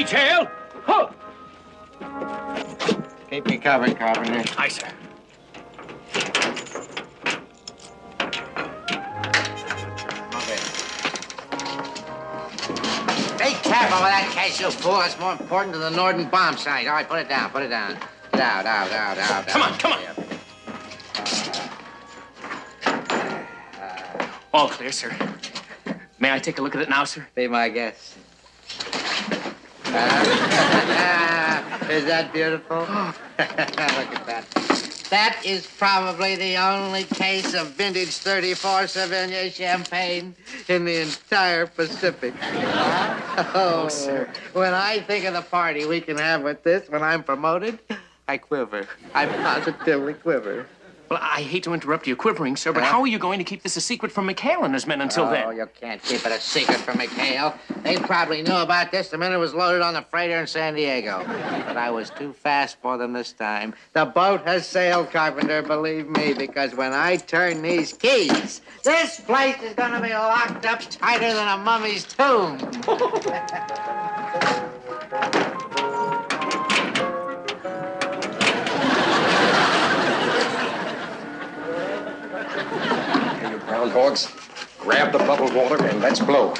detail. Huh. Keep me covered, Carpenter. Aye, sir. Be careful with that case, you fool. It's more important than the Norden bomb site. All right, put it down, put it down. Get out. Come on. All clear, sir. May I take a look at it now, sir? Be my guest. Is that beautiful? Look at that. That is probably the only case of vintage 34 Sauvignon champagne in the entire Pacific. Oh, sir. When I think of the party we can have with this when I'm promoted, I quiver. I positively quiver. Well, I hate to interrupt your quivering, sir, but how are you going to keep this a secret from McHale and his men until then? Oh, you can't keep it a secret from McHale. They probably knew about this the minute it was loaded on the freighter in San Diego. But I was too fast for them this time. The boat has sailed, Carpenter, believe me, because when I turn these keys, this place is going to be locked up tighter than a mummy's tomb. Groundhogs, grab the bubbled water and let's blow.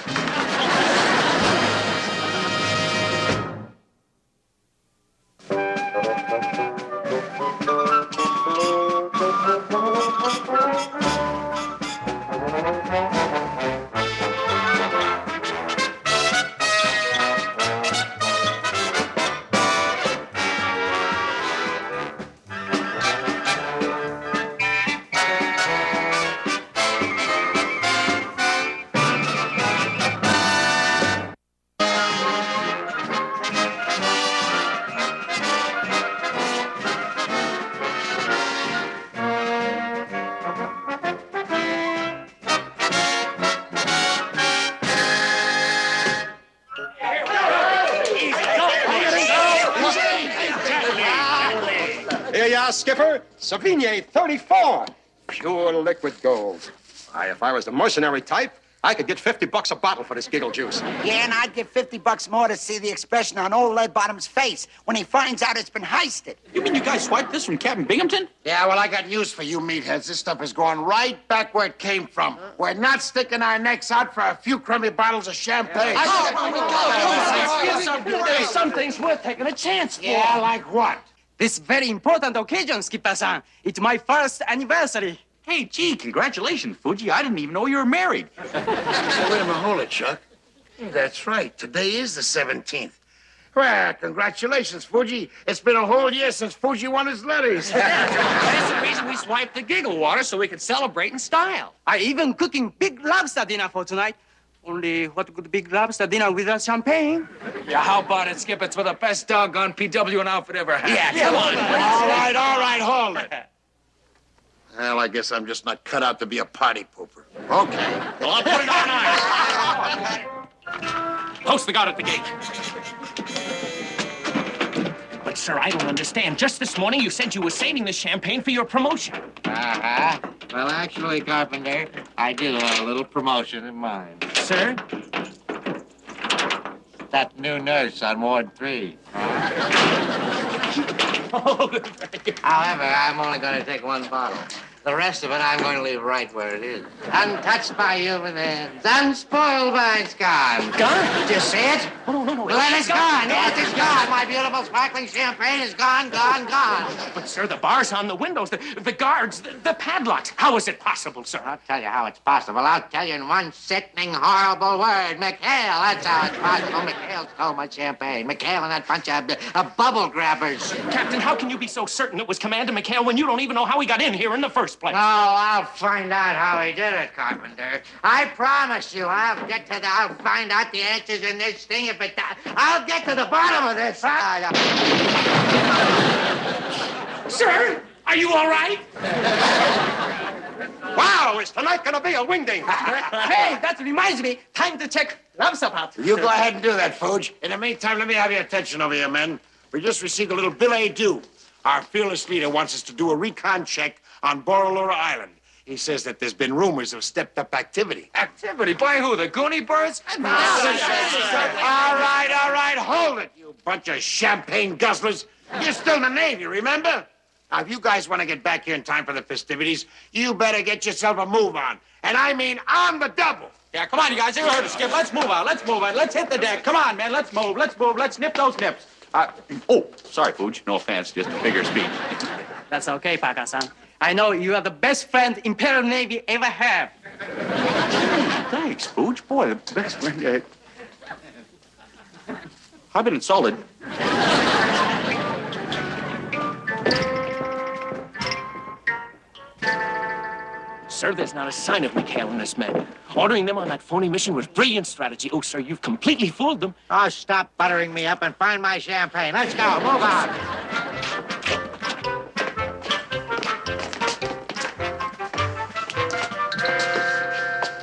Skipper, Sauvignon 34. Pure liquid gold. Why, if I was the mercenary type, I could get $50 a bottle for this giggle juice. Yeah, and I'd give $50 more to see the expression on old Leadbottom's face when he finds out it's been heisted. You mean you guys swiped this from Captain Binghamton? Yeah, well, I got news for you meatheads. This stuff is going right back where it came from. We're not sticking our necks out for a few crummy bottles of champagne. There's some things worth taking a chance for. Yeah, like what? This very important occasion, Skipper-san. It's my first anniversary. Hey, gee, congratulations, Fuji. I didn't even know you were married. Wait a minute, hold it, Chuck. That's right. Today is the 17th. Well, congratulations, Fuji. It's been a whole year since Fuji won his letters. That's the reason we swiped the giggle water, so we could celebrate in style. I even cooking big lobster dinner for tonight. Only what good big lobster dinner without champagne? Yeah, how about it, Skip? It's for the best doggone PW and outfit ever had. Yeah, come on. All right, hold it. Well, I guess I'm just not cut out to be a party pooper. Okay. Well, I'll put it on ice. Post the guard at the gate. But, sir, I don't understand. Just this morning, you said you were saving the champagne for your promotion. Uh-huh. Well, actually, Carpenter, I do have a little promotion in mind. Sir? That new nurse on Ward 3. However, I'm only going to take one bottle. The rest of it I'm going to leave right where it is. Untouched by human hands. Unspoiled by its gone. Gone? Did you see it? Oh, no. Well, it's gone. Yes, it's gone. My beautiful sparkling champagne is gone. But, sir, the bars on the windows, the guards, the padlocks. How is it possible, sir? I'll tell you how it's possible. I'll tell you in one sickening, horrible word. McHale, that's how it's possible. McHale stole my champagne. McHale and that bunch of bubble grabbers. Captain, how can you be so certain it was Commander McHale when you don't even know how he got in here in the first place? Oh, I'll find out how he did it, Carpenter. I promise you, I'll find out the answers in this thing if it... I'll get to the bottom of this. Sir, are you all right? Wow, is tonight gonna be a wingding? Hey, that reminds me. Time to check lobster pot. You go ahead and do that, Fuge. In the meantime, let me have your attention over here, men. We just received a little billet doux. Our fearless leader wants us to do a recon check on Borroloola Island. He says that there's been rumors of stepped-up activity. Activity? By who? The Goonie Birds? All right, hold it, you bunch of champagne guzzlers. You're still in the Navy, remember? Now, if you guys want to get back here in time for the festivities, you better get yourself a move on. And I mean on the double. Yeah, come on, you guys. You heard it, Skip. Let's move on. Let's move on. Let's hit the deck. Come on, man. Let's move. Let's move. Let's nip those nips. Sorry, Fuji. No offense. Just a figure of speech. That's okay, Parker-san. I know you are the best friend Imperial Navy ever have. Thanks, Fuji. Boy, the best friend. I've been insulted. Sir, there's not a sign of McHale and his men. Ordering them on that phony mission was brilliant strategy. Oh, sir, you've completely fooled them. Oh, stop buttering me up and find my champagne. Let's go. Move on.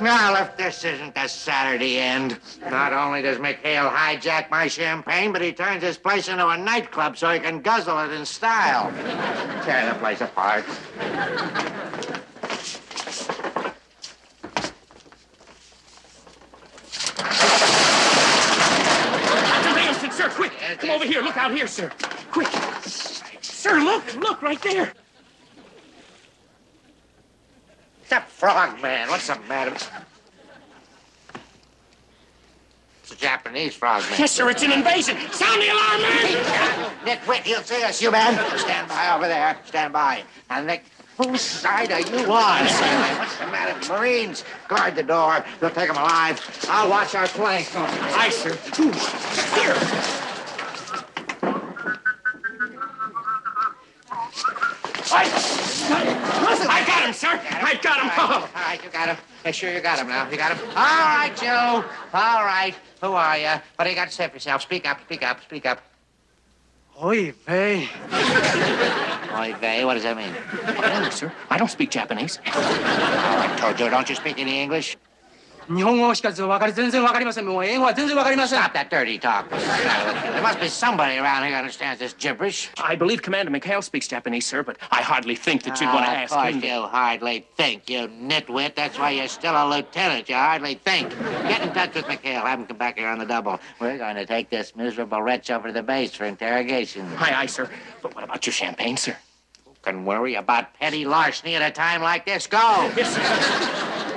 Now, if this isn't the Saturday end, not only does McHale hijack my champagne, but he turns his place into a nightclub so he can guzzle it in style. Tear the place apart. Sir, quick! Come over here. Look out here, sir. Quick. Sir, look, right there. The frog man. What's the matter? It's a Japanese frog man. Yes, sir, it's an invasion. Sound the alarm, man! Nick, he'll see us, you man. Stand by over there. Stand by. Now, Nick, whose side are you on? What's the matter? Marines, guard the door. They'll take him alive. I'll watch our flank. Aye, sir. Here. I got him, sir. I got him. All right, you got him. Make sure you got him now. You got him? All right, Joe. All right. Who are you? What do you got to say for yourself? Speak up, speak up, speak up. Oy vey. Oy vey, what does that mean? I don't know, sir. I don't speak Japanese. All right, Tojo, don't you speak any English? 日本語しか全然わかりません。もう英語は全然わかりません。 Stop that dirty talk. There must be somebody around here who understands this gibberish. I believe Commander McHale speaks Japanese, sir, but I hardly think that you'd want to ask him. Of course you hardly think, you nitwit. That's why you're still a lieutenant. You hardly think. Get in touch with McHale. Have him come back here on the double. We're going to take this miserable wretch over to the base for interrogation. Aye, sir. But what about your champagne, sir? Who can worry about petty larceny at a time like this? Go! Yes, sir.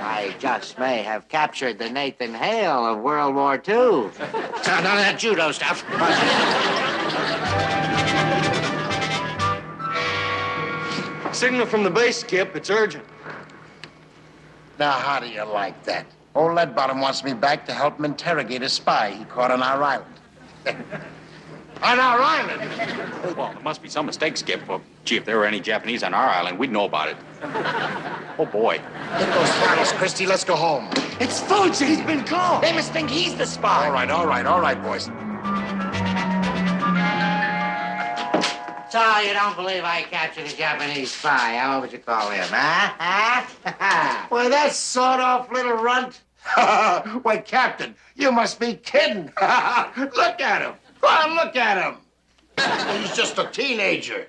I just may have captured the Nathan Hale of World War II. None of that judo stuff. Signal from the base, Skip. It's urgent. Now, how do you like that? Old Leadbottom wants me back to help him interrogate a spy he caught on our island. On our island? Well, there must be some mistake, Skip. Well, gee, if there were any Japanese on our island, we'd know about it. Oh, boy. Get those bottles, Christy. Let's go home. It's Fuji. He's been called. They must think he's the spy. All right, boys. So you don't believe I captured a Japanese spy? How would you call him, huh? Why, that sawed-off little runt. Why, Captain, you must be kidding. Look at him. Go on, look at him. He's just a teenager.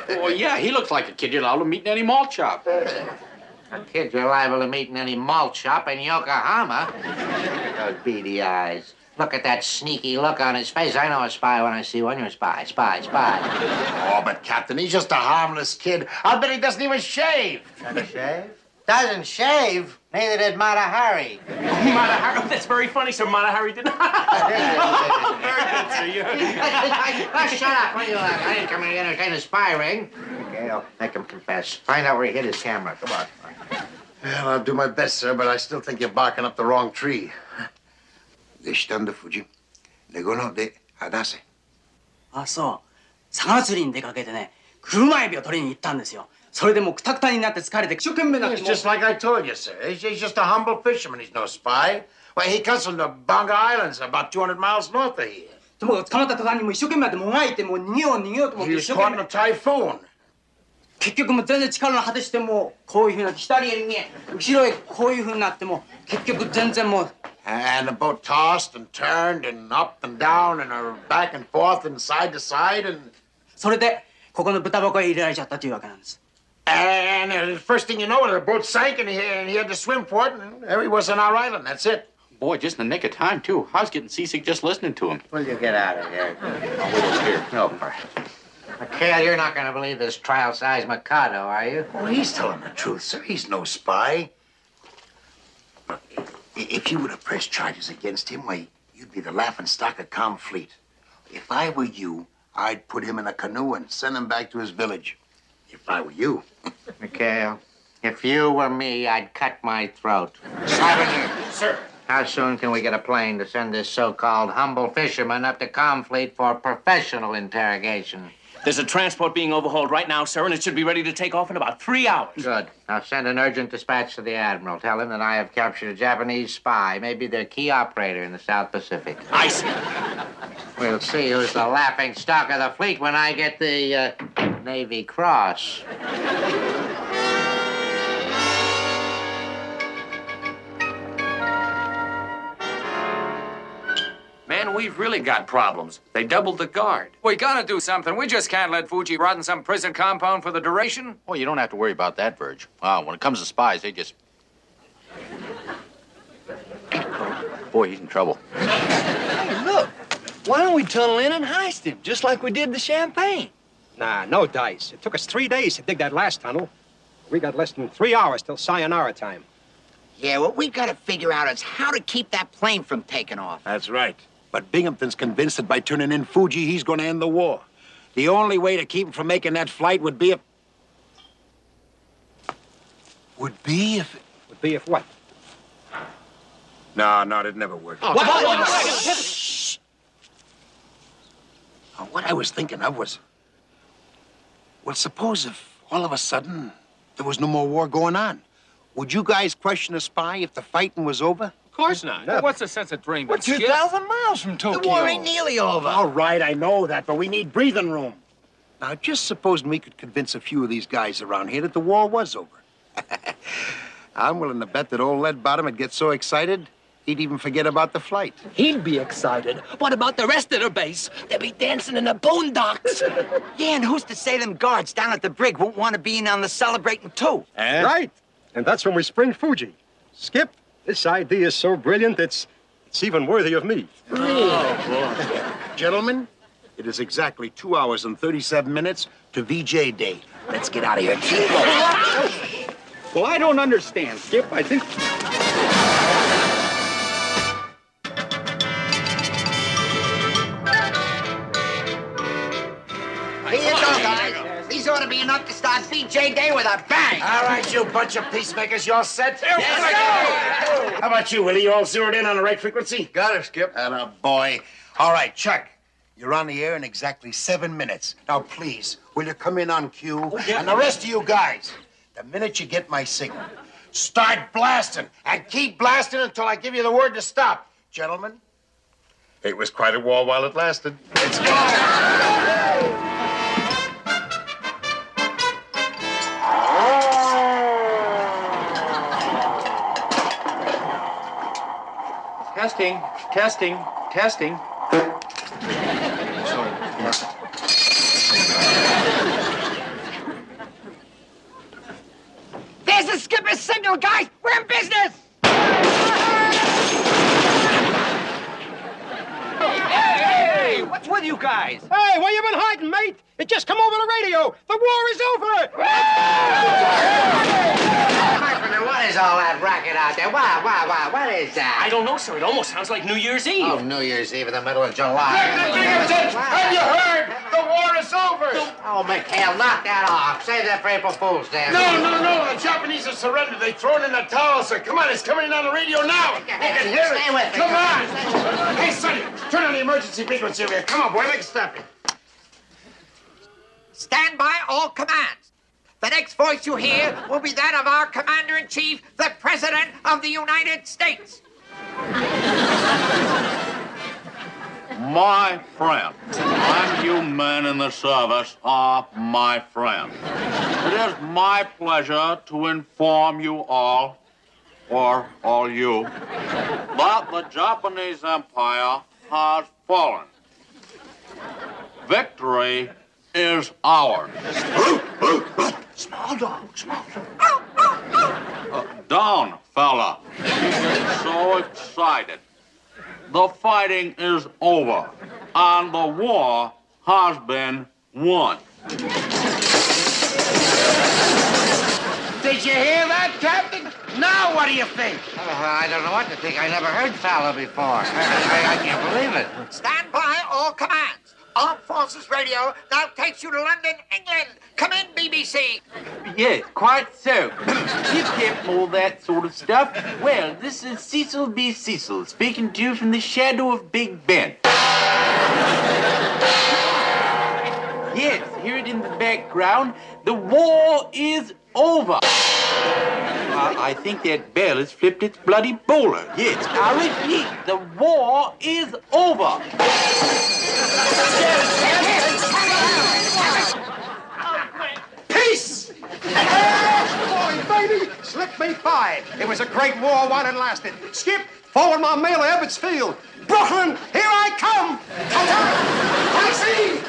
Well, yeah, he looks like a kid you're allowed to meet in any malt shop. A kid you're liable to meet in any malt shop in Yokohama. Those beady eyes. Look at that sneaky look on his face. I know a spy when I see one. You're a spy. Oh, but, Captain, he's just a harmless kid. I'll bet he doesn't even shave. Doesn't shave? Doesn't shave? Neither did Mata Hari. Mata Hari? That's very funny, sir. Mata Hari did not. Very good, sir. Shut up. What do you like? I didn't come here to entertain a spy ring. Okay, I'll make him confess. Find out where he hid his camera. Come on. Well, I'll do my best, sir, but I still think you're barking up the wrong tree. でしたんだ、Fuji。レゴので、話せ。あ、そう。魚釣りに出かけてね、車エビを取りに行ったんですよ。それでもうクタクタになって疲れて一生懸命なって。It's just like I told you, sir. He's just a humble fisherman. He's no spy. Well, he comes from the Bonga Islands, about 200 miles north of here. でも捕まった途端にもう一生懸命なってもがいてもう逃げようと思って He 一 was 生 caught 懸 in a 命。 typhoon. 結局もう全然力の果てしてもうこういうふうになって左へ逃げ後ろへこういうふうになっても結局全然もう。And the boat tossed and turned and up and down and back and forth and side to side and... それでここの豚箱へ入れられちゃったというわけなんです。And the first thing you know, the boat sank, and he had to swim for it, and there he was on our island. That's it. Boy, just in the nick of time, too. I was getting seasick just listening to him. Will you get out of here? Oh, here. No, McHale, you're not going to believe this trial-size Mikado, are you? Oh, he's telling the truth, sir. He's no spy. Look, if you were to press charges against him, why, you'd be the laughingstock of Comfleet. If I were you, I'd put him in a canoe and send him back to his village. If I were you. McHale, if you were me, I'd cut my throat. Slavender. Sir. How soon can we get a plane to send this so-called humble fisherman up to Comfleet for professional interrogation? There's a transport being overhauled right now, sir, and it should be ready to take off in about 3 hours. Good. Now send an urgent dispatch to the Admiral. Tell him that I have captured a Japanese spy, maybe their key operator in the South Pacific. I see. We'll see who's the laughing stock of the fleet when I get the Navy Cross. Man, we've really got problems. They doubled the guard. We gotta do something. We just can't let Fuji rot in some prison compound for the duration. Well, you don't have to worry about that, Verge. When it comes to spies, they just... Boy, he's in trouble. Hey, look. Why don't we tunnel in and heist him, just like we did the champagne? Nah, no dice. It took us 3 days to dig that last tunnel. We got less than 3 hours till sayonara time. Yeah, what we've got to figure out is how to keep that plane from taking off. That's right. But Binghamton's convinced that by turning in Fuji, he's going to end the war. The only way to keep him from making that flight would be if... Would be if what? No, it'd never work. Shh! What I was thinking of was... Well, suppose if all of a sudden there was no more war going on. Would you guys question a spy if the fighting was over? Of course not. No. What's the sense of dreaming? We're 2,000 miles from Tokyo. The war ain't nearly over. All right, I know that, but we need breathing room. Now, just supposing we could convince a few of these guys around here that the war was over. I'm willing to bet that old Lead Bottom would get so excited, he'd even forget about the flight. He'd be excited. What about the rest of the base? They'll be dancing in the boondocks. Yeah, and who's to say them guards down at the brig won't want to be in on the celebrating, too? Right. And that's when we spring Fuji. Skip, this idea is so brilliant, it's even worthy of me. Gentlemen, it is exactly 2 hours and 37 minutes to VJ Day. Let's get out of here. Well, I don't understand, Skip. I think... Here you go, guys. These ought to be enough to start VJ Day with a bang. All right, you bunch of peacemakers, you all set? Yes, How about you, Willie? You all zeroed in on the right frequency? Got it, Skip. Boy. All right, Chuck. You're on the air in exactly 7 minutes. Now, please, will you come in on cue? And the rest of you guys, the minute you get my signal, Start blasting, and keep blasting until I give you the word to stop. gentlemen, it was quite a war while it lasted. Let's go. Testing. There's the skipper's signal, guys. We're in business. Hey, what's with you guys? Hey, where you been hiding, mate? It just come over the radio. The war is over. Carpenter, what is all that racket out there? What is that? I don't know, sir. It almost sounds like New Year's Eve. Oh, New Year's Eve in the middle of July. Have you heard? The war is over. Oh, McHale, knock that off. Save that for April Fool's Day. No. The Japanese have surrendered. They've thrown in the towel, sir. Come on, it's coming in on the radio now. You can hear it. Stay with me. Come on. Hey, Sonny, turn on the emergency frequency over here. Come on, boy, make it stop it. Stand by all commands. The next voice you hear will be that of our Commander-in-Chief, the President of the United States. My friend, and you men in the service are my friends. It is my pleasure to inform you all, or all you, that the Japanese Empire has fallen. Victory is ours. Small dog, small dog. Down, fella. You get so excited. The fighting is over, and the war has been won. Did you hear that, Captain? Now what do you think? I don't know what to think. I never heard Fowler before. I can't believe it. Stand by, all commands. Armed Forces Radio now takes you to London, England. Come in, BBC. Yes, quite so. You can't all that sort of stuff. Well, this is Cecil B. Cecil speaking to you from the shadow of Big Ben. Yes, hear it in the background. The war is over. I think that bell has flipped its bloody bowler. Yes, I repeat, the war is over. Peace! Boy, baby, slip me 5. It was a great war while it lasted. Skip, forward my mail to Ebbets Field. Brooklyn, here I come! Taxi!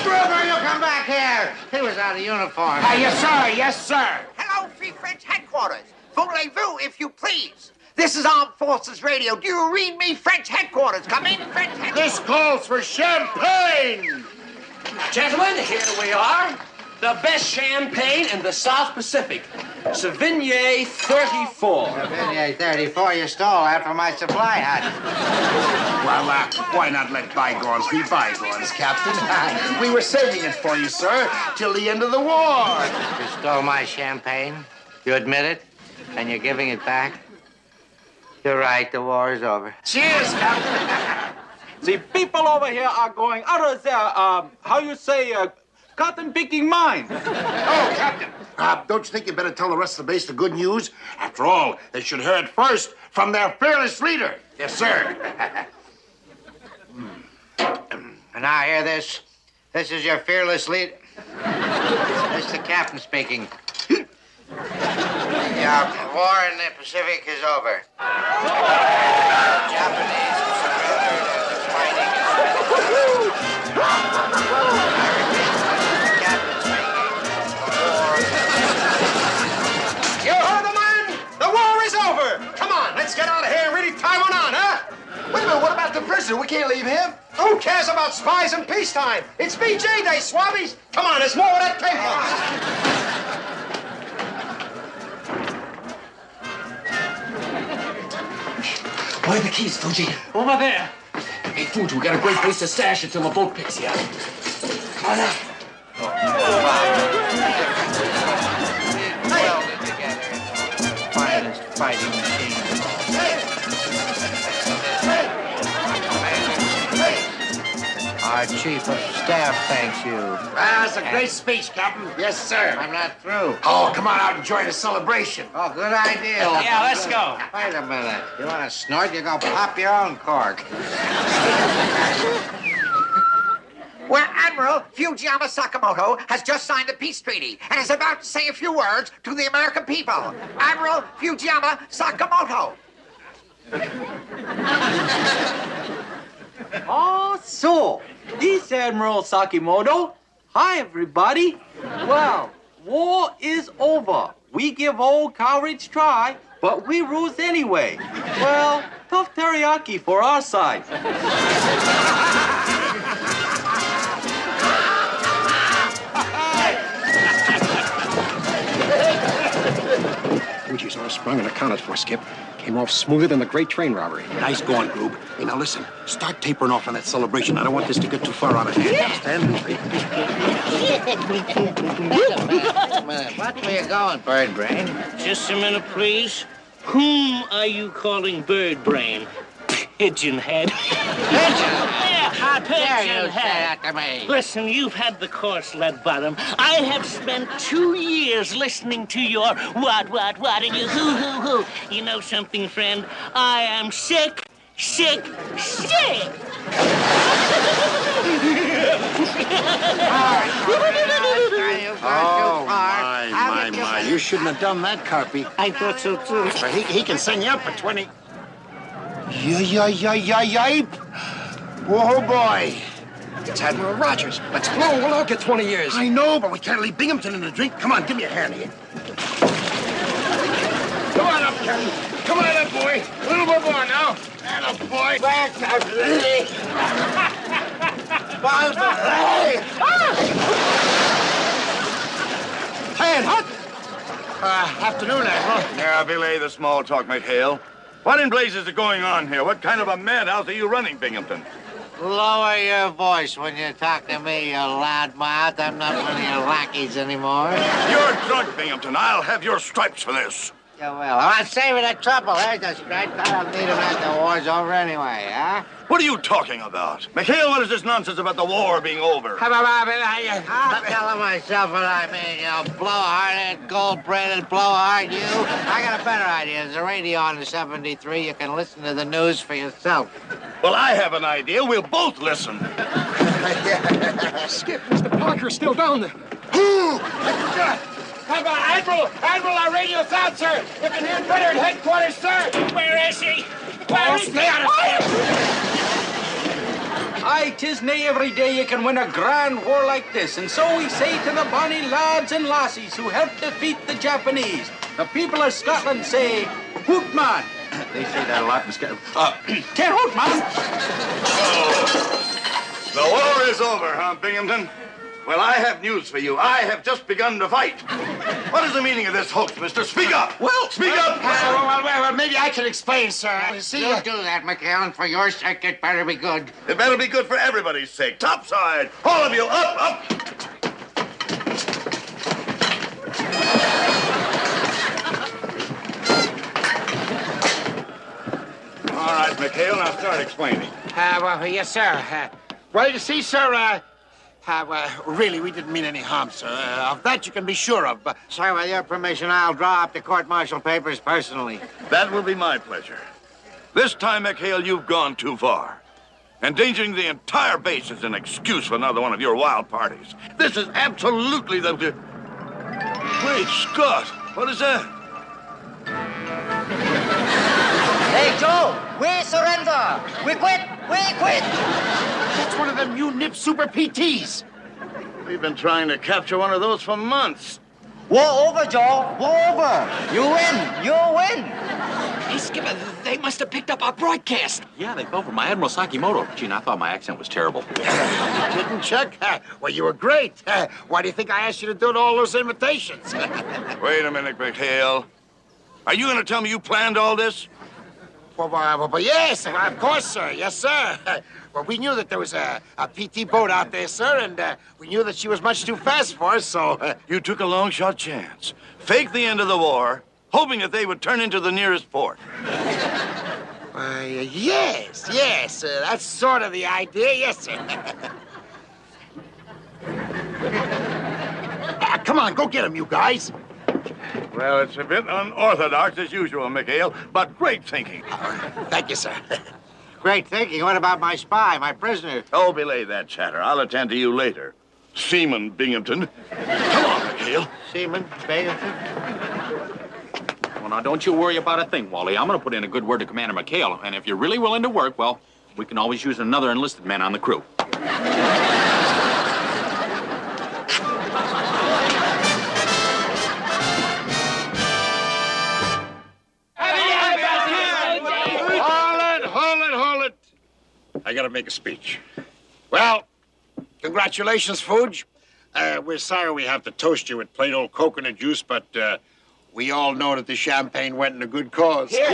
Brother, you come back here. He was out of uniform. Yes, sir. Yes, sir. Hello, Free French headquarters. Voulez-vous, if you please. This is Armed Forces Radio. Do you read me, French headquarters? Come in, French headquarters. This calls for champagne. Gentlemen, here we are. The best champagne in the South Pacific. Sauvignon 34. Sauvignon 34 you stole after my supply hut. Well, why not let bygones be bygones, Captain? We were saving it for you, sir, till the end of the war. You stole my champagne. You admit it? And you're giving it back? You're right, the war is over. Cheers, Captain. The people over here are going out of their, how you say, cotton-picking mind. Oh, Captain. Don't you think you better tell the rest of the base the good news? After all, they should hear it first from their fearless leader. Yes, sir. And now hear this. This is your fearless leader. This is the captain speaking. The war in the Pacific is over. Japanese have surrendered and the fighting is over. Captain speaking. You heard the man? The war is over. Come on, let's get out of here and really tie one on, huh? Wait a minute, what about the prisoner? We can't leave him. Who cares about spies in peacetime? It's VJ Day, swabbies. Come on, there's more where that came from. Where are the keys, Fuji? Over there. Hey, Fuji, we got a great place to stash until the boat picks you up. Come on up. Welded together. Finest fighting machine. Our chief of staff thanks you. That's a great speech, Captain. Yes, sir. I'm not through. Oh, come on out and join the celebration. Oh, good idea. Yeah, let's go. Wait a minute. You want to snort? You're going to pop your own cork. Where Admiral Fujiyama Sakamoto has just signed a peace treaty and is about to say a few words to the American people. Admiral Fujiyama Sakamoto. Oh, so, this Admiral Sakimoto. Hi, everybody. Well, war is over. We give old courage try, but we lose anyway. Well, tough teriyaki for our side. Fuji's all sprung and accounted for, Skip. Came off smoother than the great train robbery. Nice going, Groob. Hey, now listen. Start tapering off on that celebration. I don't want this to get too far out of hand. What were you going, bird brain? Just a minute, please. Whom are you calling bird brain? Pigeon head. How dare you say that to me? Listen, you've had the course, lead bottom. I have spent 2 years listening to your what, and your who. You know something, friend? I am sick. Oh, my. You shouldn't have done that, Carpy. I thought so, too. He can send you up for 20. Yipe. Oh, boy. It's Admiral Rogers. Let's blow. We'll all get 20 years. I know, but we can't leave Binghamton in the drink. Come on, give me a hand here. Come on up, Captain. Come on up, boy. A little bit more now. And a boy. Back, Hand, hot. Afternoon, Admiral. Yeah, belay the small talk, McHale. What in blazes is going on here? What kind of a madhouse are you running, Binghamton? Lower your voice when you talk to me, you loudmouth. I'm not one of your lackeys anymore. You're drunk, Binghamton. I'll have your stripes for this. Yeah, well, I'm saving the trouble. There's the stripes. I don't need them after the war's over anyway, huh? What are you talking about? McHale, what is this nonsense about the war being over? I'm telling myself what I mean, you blow-hearted, gold-braided blowhard, you. I got a better idea. There's a radio on the 73. You can listen to the news for yourself. Well, I have an idea. We'll both listen. Skip, Mr. Parker's still down there. How about Admiral? Admiral, our radio's out, sir. You can hear better at headquarters, sir. Where is he? Where is he? Stay out of sight. Aye, 'tis nae every day you can win a grand war like this, and so we say to the bonny lads and lassies who helped defeat the Japanese. The people of Scotland say, hoot man. They say that a lot in Scotland. Can't hoot man. Oh, the war is over, huh, Binghamton? Well, I have news for you. I have just begun to fight. What is the meaning of this hoax, mister? Speak up! Well, speak up! Well, maybe I can explain, sir. You see, Don't do that, McHale, and for your sake, it better be good. It better be good for everybody's sake. Topside! All of you, up, up! All right, McHale, now start explaining. Well, yes, sir. Well, you see, sir, really, we didn't mean any harm, sir. Of that you can be sure of. But Sir, with your permission, I'll draw up the court-martial papers personally. That will be my pleasure. This time, McHale, you've gone too far. Endangering the entire base is an excuse for another one of your wild parties. This is absolutely the... Great Scott! What is that? Hey, Joe, we surrender. We quit. We quit. that's one of them new nip super PTs. We've been trying to capture one of those for months. War over, Joe. War over. You win. You win. Hey, Skipper, they must have picked up our broadcast. Yeah, they fell for my Admiral Sakimoto. Gee, and I thought my accent was terrible. Didn't Chuck? Well, you were great. Why do you think I asked you to do all those invitations? Wait a minute, McHale. Are you going to tell me you planned all this? Well, yes, of course, sir. Yes, sir. Well, we knew that there was a PT boat out there, sir, and we knew that she was much too fast for us, so... You took a long-shot chance. Faked the end of the war, hoping that they would turn into the nearest port. Yes. That's sort of the idea, yes, sir. Come on, go get him, you guys. Well, it's a bit unorthodox as usual, McHale, but great thinking. Thank you, sir. Great thinking. What about my spy, my prisoner? Oh, belay that chatter. I'll attend to you later. Seaman Binghamton. Come on, McHale. Seaman Binghamton? Well, now, don't you worry about a thing, Wally. I'm going to put in a good word to Commander McHale, and if you're really willing to work, well, we can always use another enlisted man on the crew. Hold it. I gotta make a speech. Well, congratulations, Fuji. We're sorry we have to toast you with plain old coconut juice, but we all know that the champagne went in a good cause. Hey,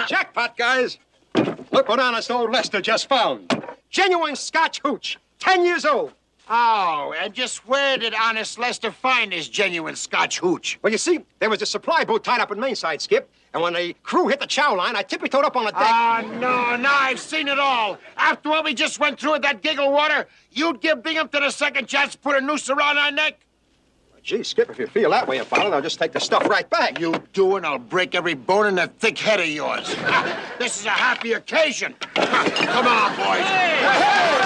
jackpot, guys. Look what honest old Lester just found. Genuine Scotch hooch, 10 years old. Oh, and just where did honest Lester find this genuine Scotch hooch? Well, you see, there was a supply boat tied up in Mainside, Skip, and when the crew hit the chow line, I tippy-toed up on the deck. No, I've seen it all. After what we just went through with that giggle water, you'd give Binghamton a second chance to put a noose around our neck? Gee, Skip, if you feel that way about it, I'll just take the stuff right back. You do, and I'll break every bone in that thick head of yours. This is a happy occasion. Come on, boys. Hey!